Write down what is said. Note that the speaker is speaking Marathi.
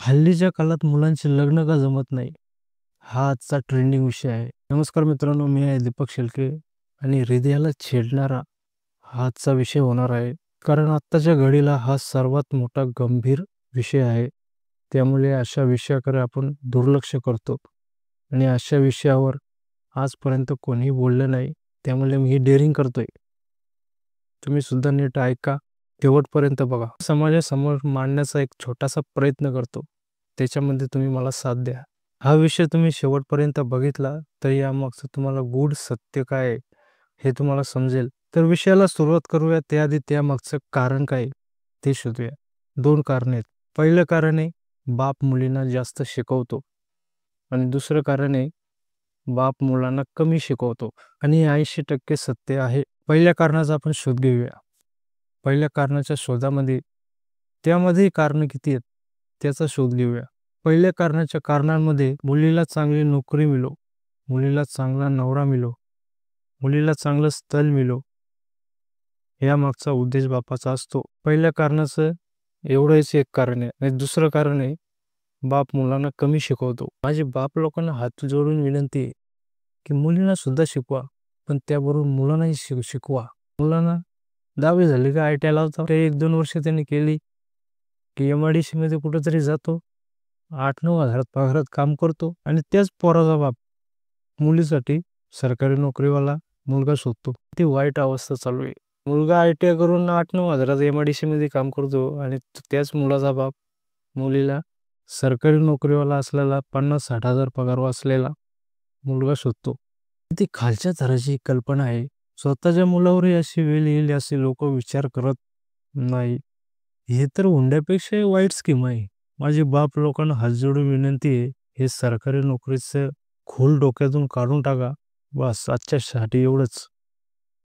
हल्लीच्या काळात मुलांचे लग्न का जमत नाही? हा आजचा ट्रेंडिंग विषय आहे. नमस्कार मित्रांनो, मी आहे दीपक शेळके आणि हृदयाला छेडणारा हा आजचा विषय होणार आहे. कारण आत्ताच्या घडीला हा सर्वात मोठा गंभीर विषय आहे. त्यामुळे अशा विषयाकडे आपण दुर्लक्ष करतो आणि अशा विषयावर आजपर्यंत कोणीही बोललं नाही. त्यामुळे मी ही डेअरिंग करतोय. तुम्ही सुद्धा नीट ऐका, शेवटपर्यंत बघा. समाजासमोर मांडण्याचा एक छोटासा प्रयत्न करतो. त्याच्यामध्ये तुम्ही मला साथ द्या. हा विषय तुम्ही शेवटपर्यंत बघितला तर यामागचं तुम्हाला गूढ सत्य काय आहे, हे तुम्हाला समजेल. तर विषयाला सुरुवात करूया त्याआधी त्यामागचं कारण काय आहे, ते शोधूया. 2 कारणे आहेत. पहिलं कारण आहे, बाप मुलींना जास्त शिकवतो आणि दुसरं कारण आहे, बाप मुलांना कमी शिकवतो आणि हे 80% सत्य आहे. पहिल्या कारणाचा आपण शोध घेऊया. पहिल्या कारणाच्या शोधामध्ये त्यामध्येही कारणं किती आहेत, त्याचा शोध घेऊया. पहिल्या कारणाच्या कारणांमध्ये मुलीला चांगली नोकरी मिळो, मुलीला चांगला नवरा मिळो, मुलीला चांगलं स्थळ मिळो, यामागचा उद्देश बापाचा असतो. पहिल्या कारणाचं एवढंच एक कारण आहे आणि दुसरं कारण आहे, बाप मुलांना कमी शिकवतो. माझी बाप लोकांना हात जोडून विनंती आहे, की मुलींना सुद्धा शिकवा, पण त्याबरोबर मुलांनाही शिकवा. मुलांना 10वी झाली का ITI लावता. ते 1-2 वर्ष त्यांनी केली, की MIDCमध्ये कुठेतरी जातो. 8-9 हजारात पगारात काम करतो आणि त्याच पोराचा बाप मुलीसाठी सरकारी नोकरीवाला मुलगा शोधतो. ती वाईट अवस्था चालू आहे. मुलगा ITI करून 8-9 हजारात MIDCमध्ये काम करतो आणि त्याच मुलाचा बाप मुलीला सरकारी नोकरीवाला असलेला 50-60 हजार पगार असलेला मुलगा शोधतो. ती खालच्या थराची कल्पना आहे. स्वतःच्या मुलावरही अशी वेळ येईल असे लोक विचार करत नाही. हे तर हुंड्यापेक्षा वाईट स्कीम आहे. माझी बाप लोकांना हात जोडून विनंती आहे, हे सरकारी नोकरीचं खूळ डोक्यातून काढून टाका. बस आजच्यासाठी एवढंच.